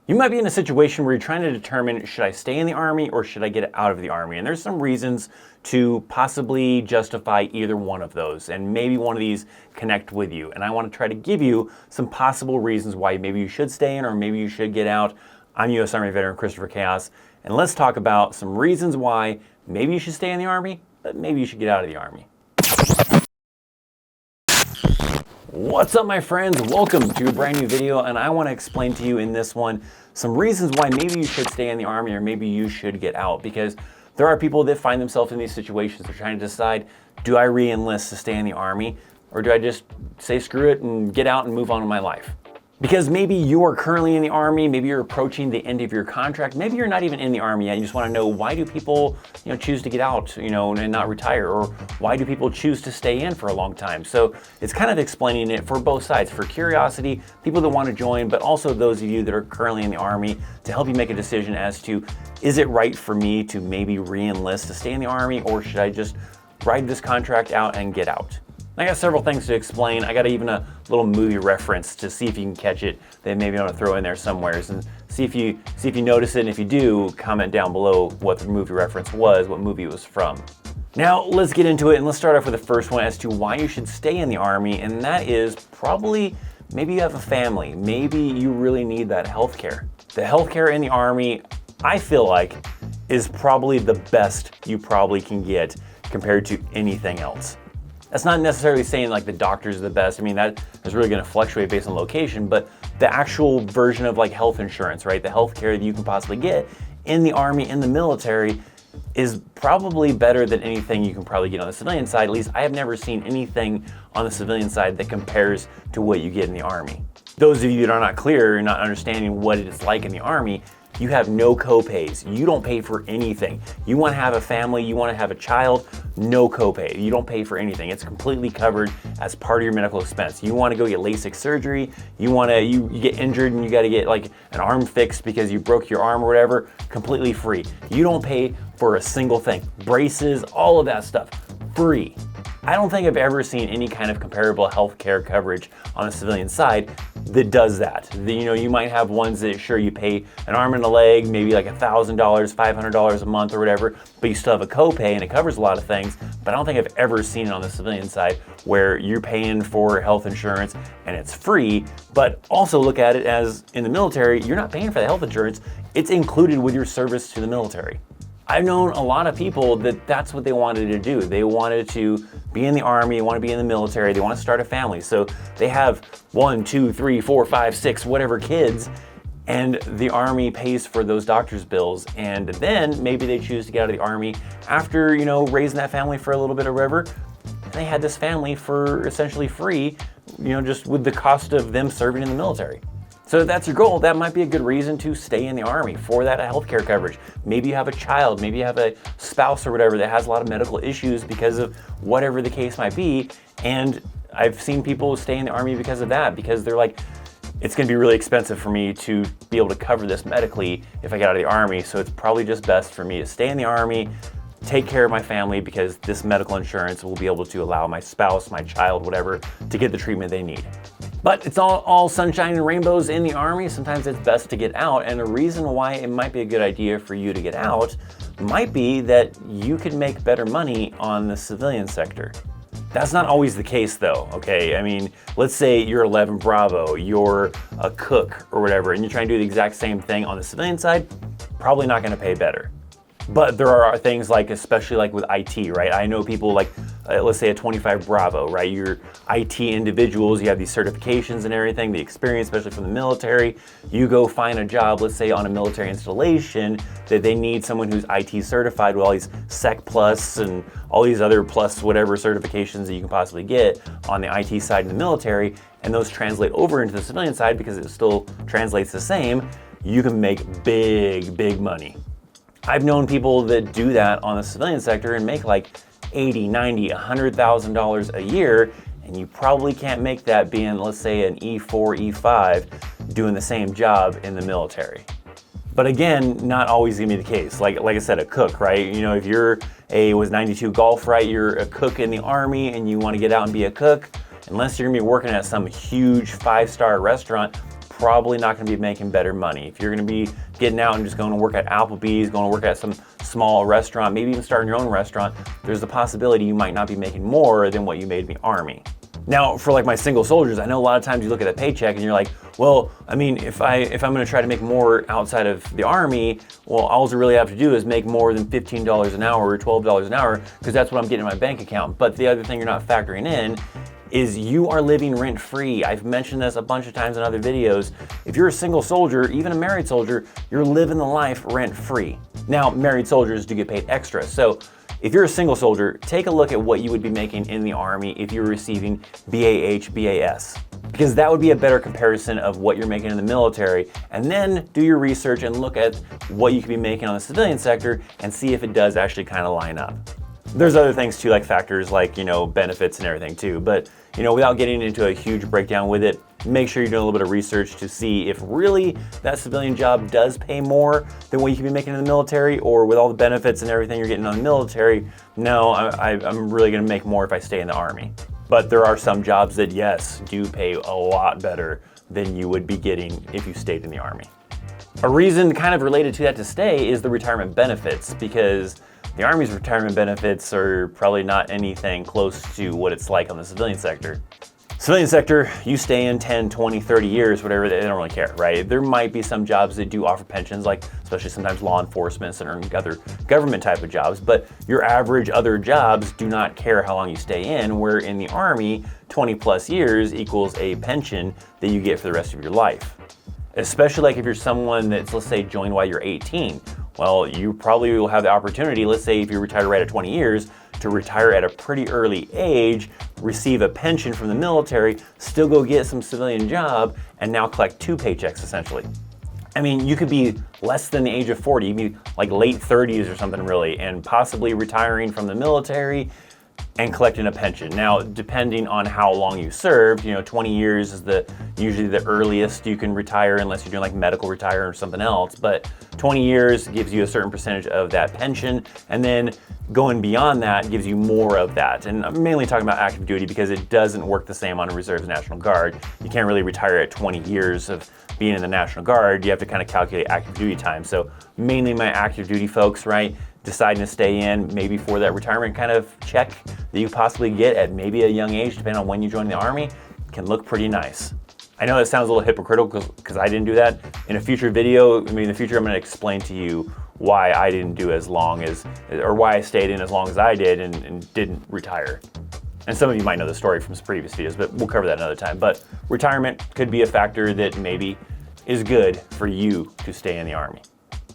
You might be in a situation where you're trying to determine, should I stay in the Army or should I get out of the Army? And there's some reasons to possibly justify either one of those, and maybe one of these connect with you. And I want to try to give you some possible reasons why maybe you should stay in or maybe you should get out. I'm U.S. Army veteran Christopher Chaos, and let's talk about some reasons why maybe you should stay in the Army, but maybe you should get out of the Army. What's up, my friends? Welcome to a brand new video, and I want to explain to you in this one some reasons why maybe you should stay in the Army or maybe you should get out, because there are people that find themselves in these situations. They're trying to decide, do I re-enlist to stay in the Army, or do I just say screw it and get out and move on with my life? Because maybe you are currently in the Army, maybe you're approaching the end of your contract, maybe you're not even in the Army yet. You just want to know, why do people, choose to get out, and not retire, or why do people choose to stay in for a long time? So it's kind of explaining it for both sides, for curiosity, people that want to join, but also those of you that are currently in the Army, to help you make a decision as to, is it right for me to maybe re-enlist to stay in the Army, or should I just ride this contract out and get out? I got several things to explain. I got even a little movie reference to see if you can catch it that maybe I want to throw in there somewheres, and see if you notice it, and if you do, comment down below what the movie reference was, what movie it was from. Now let's get into it, and let's start off with the first one as to why you should stay in the Army, and that is probably maybe you have a family, maybe you really need that healthcare. The healthcare in the Army, I feel like, is probably the best you probably can get compared to anything else. That's not necessarily saying like the doctors are the best. I mean, that is really going to fluctuate based on location, but the actual version of like health insurance, right? The health care that you can possibly get in the Army, in the military, is probably better than anything you can probably get on the civilian side. At least I have never seen anything on the civilian side that compares to what you get in the Army. Those of you that are not clear, not understanding what it's like in the Army, you have no co-pays. You don't pay for anything. You want to have a family, you want to have a child, no copay. You don't pay for anything. It's completely covered as part of your medical expense. You want to go get LASIK surgery, you get injured and you got to get like an arm fixed because you broke your arm or whatever, completely free. You don't pay for a single thing. Braces, all of that stuff, free. I don't think I've ever seen any kind of comparable healthcare coverage on the civilian side that does that. You might have ones that, sure, you pay an arm and a leg, maybe like $1,000, $500 a month or whatever, but you still have a copay and it covers a lot of things. But I don't think I've ever seen it on the civilian side where you're paying for health insurance and it's free. But also look at it as, in the military, you're not paying for the health insurance. It's included with your service to the military. I've known a lot of people that that's what they wanted to do. They wanted to be in the Army, they want to be in the military, they want to start a family. So they have 1, 2, 3, 4, 5, 6, whatever kids, and the Army pays for those doctor's bills. And then maybe they choose to get out of the Army after, raising that family for a little bit or whatever. And they had this family for essentially free, just with the cost of them serving in the military. So if that's your goal, that might be a good reason to stay in the Army for that healthcare coverage. Maybe you have a child, maybe you have a spouse or whatever that has a lot of medical issues because of whatever the case might be. And I've seen people stay in the Army because of that, because they're like, it's going to be really expensive for me to be able to cover this medically if I get out of the Army. So it's probably just best for me to stay in the Army, take care of my family, because this medical insurance will be able to allow my spouse, my child, whatever, to get the treatment they need. But it's all sunshine and rainbows in the Army. Sometimes it's best to get out, and the reason why it might be a good idea for you to get out might be that you could make better money on the civilian sector. That's not always the case though, okay? I mean, let's say you're 11 Bravo, you're a cook or whatever, and you're trying to do the exact same thing on the civilian side, probably not gonna pay better. But there are things like, especially like with IT, right? I know people like, let's say a 25 Bravo, right? You're IT individuals, you have these certifications and everything, the experience, especially from the military. You go find a job, let's say on a military installation, that they need someone who's IT certified with all these Sec Plus and all these other plus whatever certifications that you can possibly get on the IT side in the military, and those translate over into the civilian side because it still translates the same. You can make big money. I've known people that do that on the civilian sector and make like $80, $90, $100,000 a year, and you probably can't make that being, let's say, an E4, E5 doing the same job in the military. But again, not always gonna be the case. Like I said, a cook, right? If you're was 92 Golf, right? You're a cook in the Army and you want to get out and be a cook, unless you're gonna be working at some huge 5-star restaurant, probably not going to be making better money. If you're going to be getting out and just going to work at Applebee's, going to work at some small restaurant, maybe even starting your own restaurant, there's the possibility you might not be making more than what you made in the Army. Now, for like my single soldiers, I know a lot of times you look at that paycheck and you're like, well, I mean, if I'm going to try to make more outside of the Army, well, all I really have to do is make more than $15 an hour or $12 an hour, because that's what I'm getting in my bank account. But the other thing you're not factoring in is you are living rent-free. I've mentioned this a bunch of times in other videos. If you're a single soldier, even a married soldier, you're living the life rent-free. Now, married soldiers do get paid extra. So if you're a single soldier, take a look at what you would be making in the Army if you were receiving BAH, BAS, because that would be a better comparison of what you're making in the military, and then do your research and look at what you could be making on the civilian sector and see if it does actually kind of line up. There's other things too, like factors like, benefits and everything too, but without getting into a huge breakdown with it, make sure you're doing a little bit of research to see if really that civilian job does pay more than what you can be making in the military, or with all the benefits and everything you're getting on the military, no, I'm really gonna make more if I stay in the Army. But there are some jobs that, yes, do pay a lot better than you would be getting if you stayed in the Army. A reason kind of related to that to stay is the retirement benefits, because the Army's retirement benefits are probably not anything close to what it's like on the civilian sector. Civilian sector, you stay in 10, 20, 30 years, whatever, they don't really care, right? There might be some jobs that do offer pensions, like especially sometimes law enforcement and other government type of jobs, but your average other jobs do not care how long you stay in, where in the Army, 20 plus years equals a pension that you get for the rest of your life. Especially like if you're someone that's, let's say, joined while you're 18, well, you probably will have the opportunity, let's say if you retire right at 20 years, to retire at a pretty early age, receive a pension from the military, still go get some civilian job, and now collect 2 paychecks essentially. I mean, you could be less than the age of 40, you'd be like late 30s or something really, and possibly retiring from the military and collecting a pension. Now, depending on how long you served, 20 years is usually the earliest you can retire, unless you're doing like medical retire or something else, but 20 years gives you a certain percentage of that pension, and then going beyond that gives you more of that. And I'm mainly talking about active duty because it doesn't work the same on a Reserves National Guard. You can't really retire at 20 years of being in the National Guard. You have to kind of calculate active duty time. So mainly my active duty folks, right, deciding to stay in maybe for that retirement kind of check that you possibly get at maybe a young age, depending on when you join the Army, can look pretty nice. I know that sounds a little hypocritical because I didn't do that. In a future video, in the future I'm going to explain to you why I didn't do as long as, or why I stayed in as long as I did and didn't retire. And some of you might know the story from some previous videos, but we'll cover that another time. But retirement could be a factor that maybe is good for you to stay in the Army.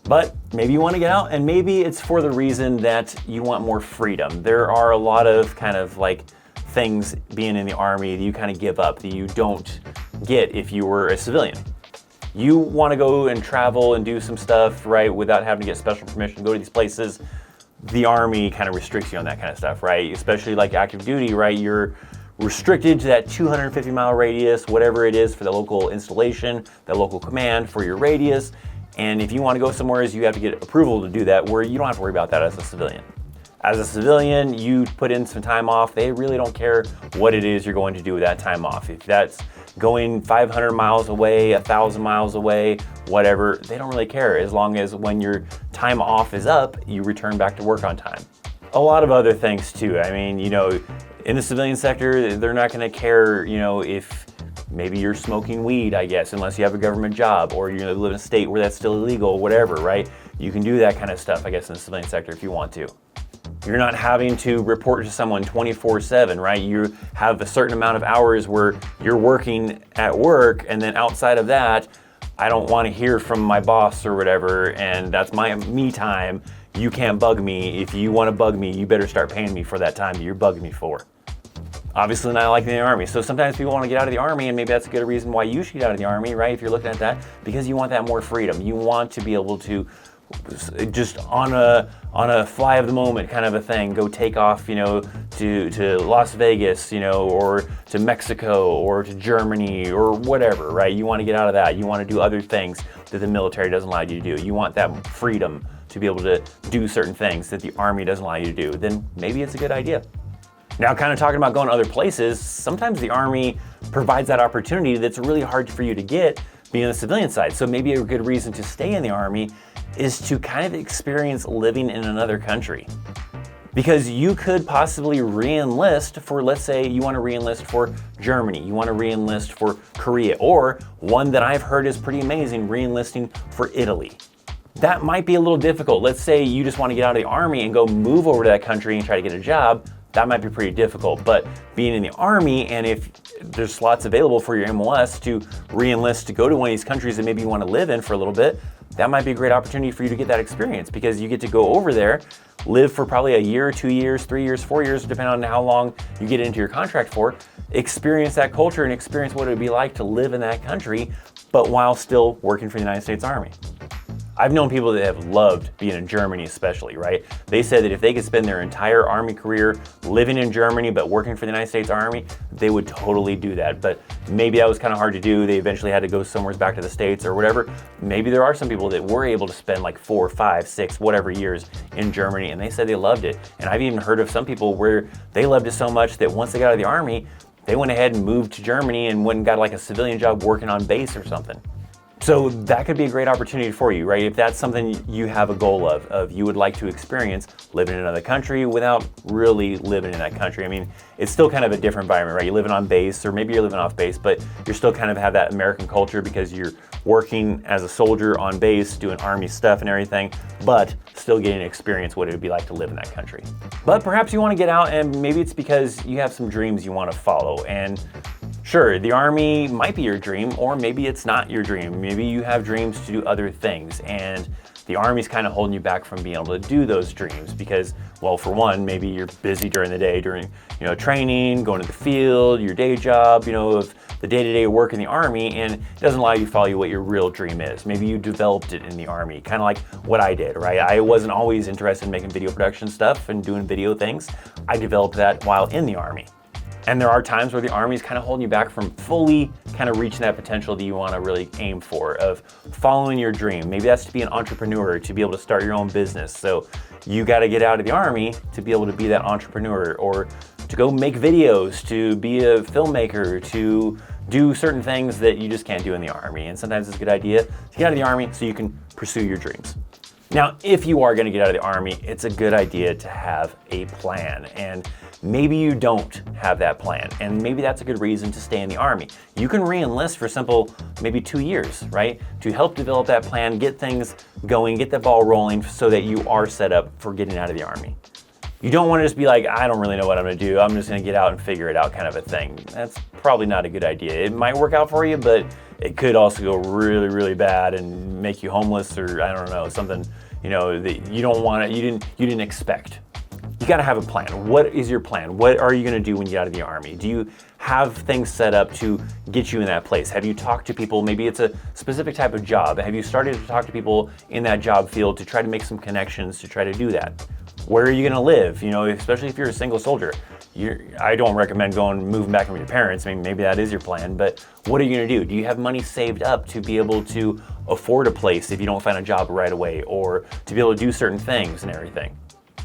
But maybe you want to get out, and maybe it's for the reason that you want more freedom. There are a lot of kind of like things being in the Army that you kind of give up that you don't get if you were a civilian. You want to go and travel and do some stuff, right, without having to get special permission to go to these places. The Army kind of restricts you on that kind of stuff, right? Especially like active duty, right? You're restricted to that 250-mile radius, whatever it is for the local installation, that local command for your radius. And if you want to go somewhere, you have to get approval to do that, where you don't have to worry about that as a civilian. As a civilian, you put in some time off. They really don't care what it is you're going to do with that time off. If that's going 500 miles away, 1,000 miles away, whatever, they don't really care, as long as when your time off is up, you return back to work on time. A lot of other things too. I mean, in the civilian sector, they're not going to care, if maybe you're smoking weed, I guess, unless you have a government job, or you live in a state where that's still illegal, whatever, right? You can do that kind of stuff, I guess, in the civilian sector if you want to. You're not having to report to someone 24/7, right? You have a certain amount of hours where you're working at work, and then outside of that, I don't want to hear from my boss or whatever, and that's my me time. You can't bug me. If you want to bug me, you better start paying me for that time that you're bugging me for. Obviously not like in the Army. So sometimes people want to get out of the Army, and maybe that's a good reason why you should get out of the Army, right? If you're looking at that, because you want that more freedom. You want to be able to just on a fly of the moment kind of a thing, go take off, to Las Vegas, or to Mexico or to Germany or whatever, right? You want to get out of that. You want to do other things that the military doesn't allow you to do. You want that freedom to be able to do certain things that the Army doesn't allow you to do. Then maybe it's a good idea. Now, kind of talking about going to other places, sometimes the Army provides that opportunity that's really hard for you to get being on the civilian side. So maybe a good reason to stay in the Army is to kind of experience living in another country. Because you could possibly re-enlist for, let's say you want to re-enlist for Germany, you want to re-enlist for Korea, or one that I've heard is pretty amazing, re-enlisting for Italy. That might be a little difficult. Let's say you just want to get out of the Army and go move over to that country and try to get a job. That might be pretty difficult, but being in the Army, and if there's slots available for your MOS to re-enlist to go to one of these countries that maybe you want to live in for a little bit, that might be a great opportunity for you to get that experience, because you get to go over there, live for probably a year, 2 years, 3 years, 4 years, depending on how long you get into your contract for, experience that culture and experience what it would be like to live in that country, but while still working for the United States Army. I've known people that have loved being in Germany especially, right? They said that if they could spend their entire Army career living in Germany but working for the United States Army, they would totally do that. But maybe that was kind of hard to do. They eventually had to go somewhere back to the States or whatever. Maybe there are some people that were able to spend like 4, 5, 6, whatever years in Germany, and they said they loved it. And I've even heard of some people where they loved it so much that once they got out of the Army, they went ahead and moved to Germany and went and got like a civilian job working on base or something. So that could be a great opportunity for you, right? If that's something you have a goal of you would like to experience living in another country without really living in that country. I mean, it's still kind of a different environment, right? You're living on base, or maybe you're living off base, but you're still kind of have that American culture because you're working as a soldier on base, doing Army stuff and everything, but still getting to experience what it would be like to live in that country. But perhaps you want to get out, and maybe it's because you have some dreams you want to follow. And sure, the Army might be your dream, or maybe it's not your dream. Maybe you have dreams to do other things, and the Army's kind of holding you back from being able to do those dreams because, well, for one, maybe you're busy during the day, during, training, going to the field, your day job, of the day-to-day work in the Army, and it doesn't allow you to follow what your real dream is. Maybe you developed it in the Army, kind of like what I did, right? I wasn't always interested in making video production stuff and doing video things. I developed that while in the Army. And there are times where the Army is kind of holding you back from fully kind of reaching that potential that you want to really aim for, of following your dream. Maybe that's to be an entrepreneur, to be able to start your own business. So you got to get out of the Army to be able to be that entrepreneur, or to go make videos, to be a filmmaker, to do certain things that you just can't do in the Army. And sometimes it's a good idea to get out of the Army so you can pursue your dreams. Now, if you are going to get out of the Army, it's a good idea to have a plan. And maybe you don't have that plan, and maybe that's a good reason to stay in the Army. You can re-enlist for simple, maybe 2 years, right? To help develop that plan, get things going, get the ball rolling so that you are set up for getting out of the Army. You don't want to just be like, I don't really know what I'm going to do. I'm just going to get out and figure it out kind of a thing. That's probably not a good idea. It might work out for you, but it could also go really, really bad and make you homeless, or I don't know, something, that you don't want to, you didn't expect. You got to have a plan. What is your plan? What are you going to do when you get out of the Army? Do you have things set up to get you in that place? Have you talked to people? Maybe it's a specific type of job. Have you started to talk to people in that job field to try to make some connections to try to do that? Where are you going to live? Especially if you're a single soldier. I don't recommend moving back in with your parents. I mean, maybe that is your plan, but what are you going to do? Do you have money saved up to be able to afford a place if you don't find a job right away, or to be able to do certain things and everything?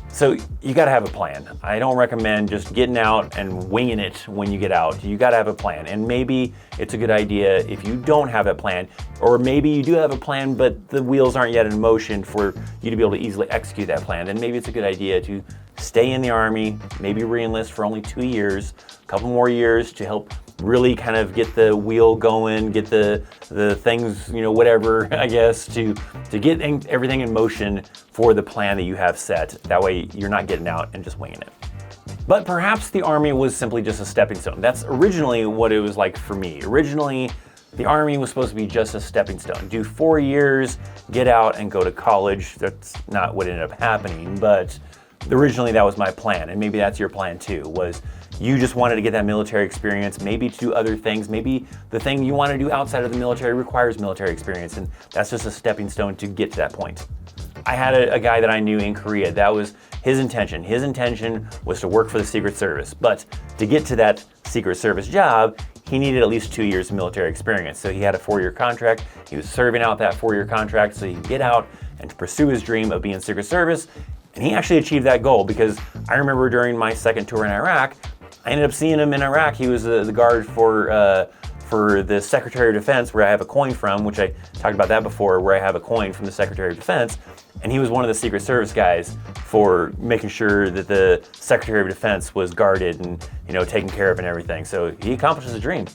So you got to have a plan. I don't recommend just getting out and winging it when you get out. You got to have a plan. And maybe it's a good idea if you don't have a plan, or maybe you do have a plan, but the wheels aren't yet in motion for you to be able to easily execute that plan. Then maybe it's a good idea to stay in the Army, maybe re-enlist for only 2 years, a couple more years to help really kind of get the wheel going, get the things, whatever, I guess, to get everything in motion for the plan that you have set. That way you're not getting out and just winging it. But perhaps the Army was simply just a stepping stone. That's originally what it was like for me. Originally, the Army was supposed to be just a stepping stone. Do 4 years, get out and go to college. That's not what ended up happening, but originally that was my plan, and maybe that's your plan too, was you just wanted to get that military experience, maybe to do other things. Maybe the thing you want to do outside of the military requires military experience, and that's just a stepping stone to get to that point. I had a guy that I knew in Korea. That was his intention. His intention was to work for the Secret Service, but to get to that Secret Service job, he needed at least 2 years of military experience. So he had a 4-year contract. He was serving out that 4-year contract so he could get out and to pursue his dream of being Secret Service. And he actually achieved that goal, because I remember during my second tour in Iraq, I ended up seeing him in Iraq. He was the guard for for the Secretary of Defense, where I have a coin from, which I talked about that before, where I have a coin from the Secretary of Defense, and he was one of the Secret Service guys for making sure that the Secretary of Defense was guarded and, you know, taken care of and everything. So he accomplished his dream.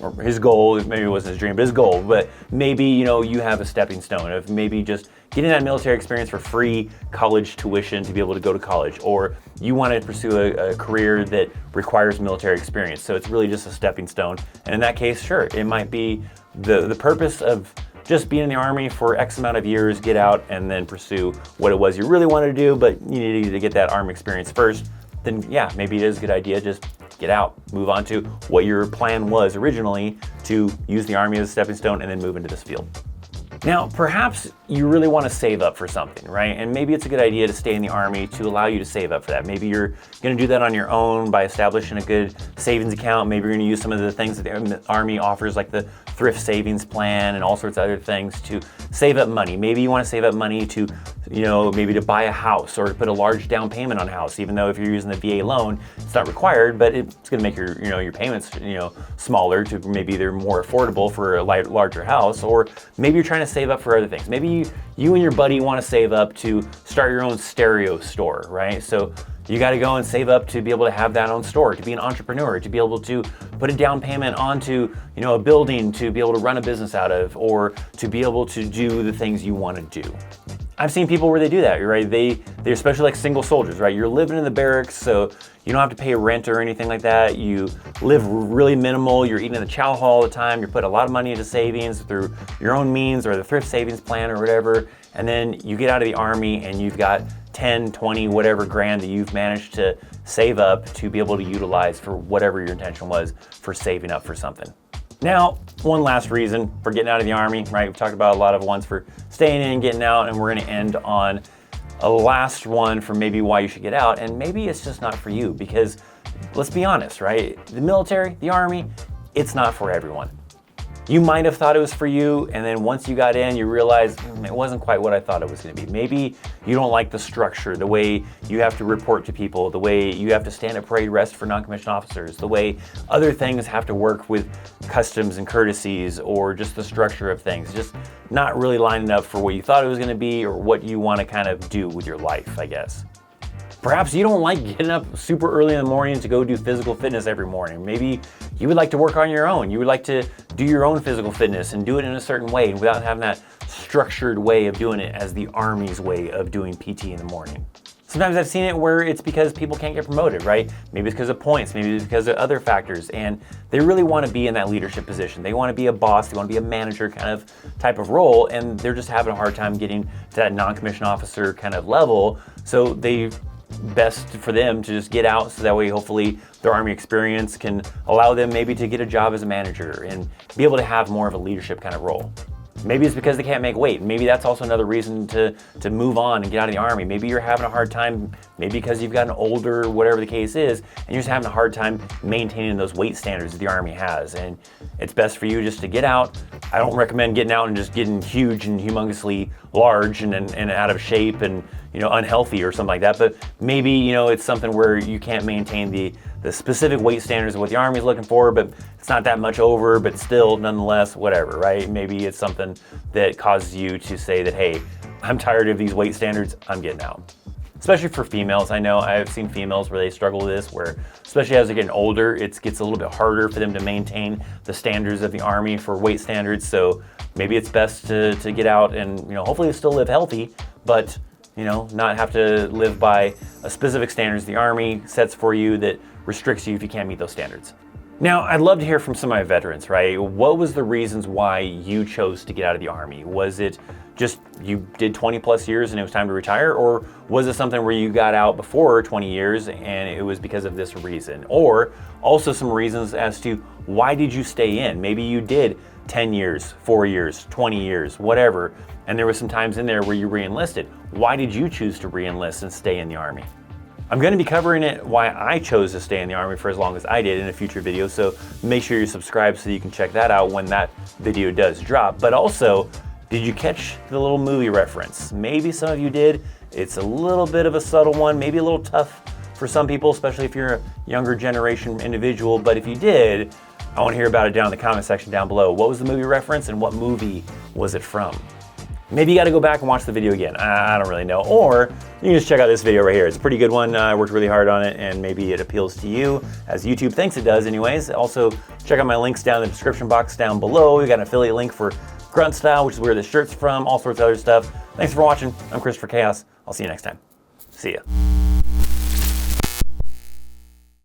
Or his goal, maybe it wasn't his dream, but his goal. But maybe, you know, you have a stepping stone of maybe just getting that military experience for free college tuition to be able to go to college, or you want to pursue a career that requires military experience. So it's really just a stepping stone. And in that case, sure, it might be the purpose of just being in the Army for X amount of years, get out, and then pursue what it was you really wanted to do, but you needed to get that Army experience first. Then yeah, maybe it is a good idea, just get out, move on to what your plan was originally, to use the Army as a stepping stone and then move into this field. Now, perhaps you really want to save up for something, right? And maybe it's a good idea to stay in the Army to allow you to save up for that. Maybe you're going to do that on your own by establishing a good savings account. Maybe you're going to use some of the things that the Army offers, like the thrift savings plan and all sorts of other things to save up money. Maybe you want to save up money to, you know, maybe to buy a house or to put a large down payment on a house, even though if you're using the VA loan, it's not required, but it's going to make your, you know, your payments, you know, smaller to maybe they're more affordable for a larger house. Or maybe you're trying to save up for other things. Maybe you and your buddy want to save up to start your own stereo store, right? So you got to go and save up to be able to have that own store, to be an entrepreneur, to be able to put a down payment onto, you know, a building to be able to run a business out of, or to be able to do the things you want to do. I've seen people where they do that, right? They're especially like single soldiers, right? You're living in the barracks, so you don't have to pay rent or anything like that. You live really minimal. You're eating in the chow hall all the time. You're putting a lot of money into savings through your own means or the thrift savings plan or whatever. And then you get out of the Army and you've got 10, 20, whatever grand that you've managed to save up to be able to utilize for whatever your intention was for saving up for something. Now, one last reason for getting out of the Army, right? We've talked about a lot of ones for staying in and getting out, and we're going to end on a last one for maybe why you should get out. And maybe it's just not for you, because let's be honest, right? The military, the Army, it's not for everyone. You might have thought it was for you, and then once you got in, you realized it wasn't quite what I thought it was going to be. Maybe you don't like the structure, the way you have to report to people, the way you have to stand at parade rest for non-commissioned officers, the way other things have to work with customs and courtesies, or just the structure of things. Just not really lining up for what you thought it was going to be, or what you want to kind of do with your life, I guess. Perhaps you don't like getting up super early in the morning to go do physical fitness every morning. Maybe you would like to work on your own. You would like to do your own physical fitness and do it in a certain way without having that structured way of doing it as the Army's way of doing PT in the morning. Sometimes I've seen it where it's because people can't get promoted, right? Maybe it's because of points, maybe it's because of other factors, and they really want to be in that leadership position. They want to be a boss, they want to be a manager kind of type of role, and they're just having a hard time getting to that non-commissioned officer kind of level. So best for them to just get out, so that way hopefully their Army experience can allow them maybe to get a job as a manager and be able to have more of a leadership kind of role. Maybe it's because they can't make weight. Maybe that's also another reason to move on and get out of the Army. Maybe you're having a hard time, maybe because you've gotten older, whatever the case is, and you're just having a hard time maintaining those weight standards that the Army has. And it's best for you just to get out. I don't recommend getting out and just getting huge and humongously large and out of shape and, you know, unhealthy or something like that. But maybe, you know, it's something where you can't maintain the specific weight standards of what the Army is looking for, but it's not that much over, but still, nonetheless, whatever, right? Maybe it's something that causes you to say that, hey, I'm tired of these weight standards, I'm getting out. Especially for females. I know I've seen females where they struggle with this, where especially as they're getting older, it gets a little bit harder for them to maintain the standards of the Army for weight standards. So maybe it's best to get out and, you know, hopefully still live healthy, but, you know, not have to live by a specific standards the Army sets for you that restricts you if you can't meet those standards. Now, I'd love to hear from some of my veterans, right? What was the reasons why you chose to get out of the Army? Was it just you did 20 plus years and it was time to retire? Or was it something where you got out before 20 years and it was because of this reason? Or also some reasons as to why did you stay in? Maybe you did 10 years, 4 years, 20 years, whatever, and there was some times in there where you re-enlisted. Why did you choose to re-enlist and stay in the Army? I'm going to be covering it why I chose to stay in the Army for as long as I did in a future video, so make sure you're subscribed so you can check that out when that video does drop. But also, did you catch the little movie reference? Maybe some of you did. It's a little bit of a subtle one, maybe a little tough for some people, especially if you're a younger generation individual, but if you did, I want to hear about it down in the comment section down below. What was the movie reference and what movie was it from? Maybe you got to go back and watch the video again. I don't really know. Or you can just check out this video right here. It's a pretty good one. I worked really hard on it, and maybe it appeals to you, as YouTube thinks it does anyways. Also, check out my links down in the description box down below. We got an affiliate link for Grunt Style, which is where the shirt's from, all sorts of other stuff. Thanks for watching. I'm Christopher Chaos. I'll see you next time. See ya.